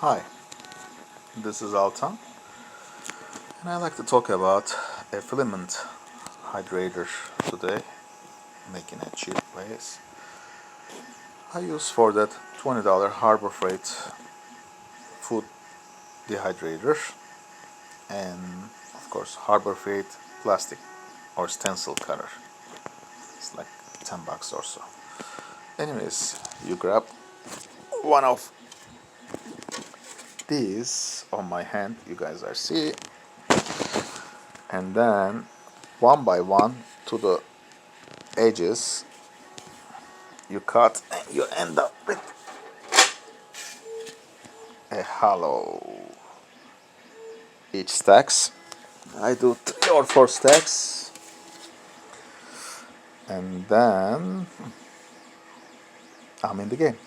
Hi, this is Altan, and I'd like to talk about a filament hydrator today, making a cheap ways. I use for that $20 Harbor Freight food dehydrator, and of course Harbor Freight plastic or stencil cutter. It's like $10 or so. Anyways, you grab one of these on my hand, you guys are see, and then one by one to the edges you cut, and you end up with a hollow. Each stacks, I do 3 or 4 stacks, and then I'm in the game.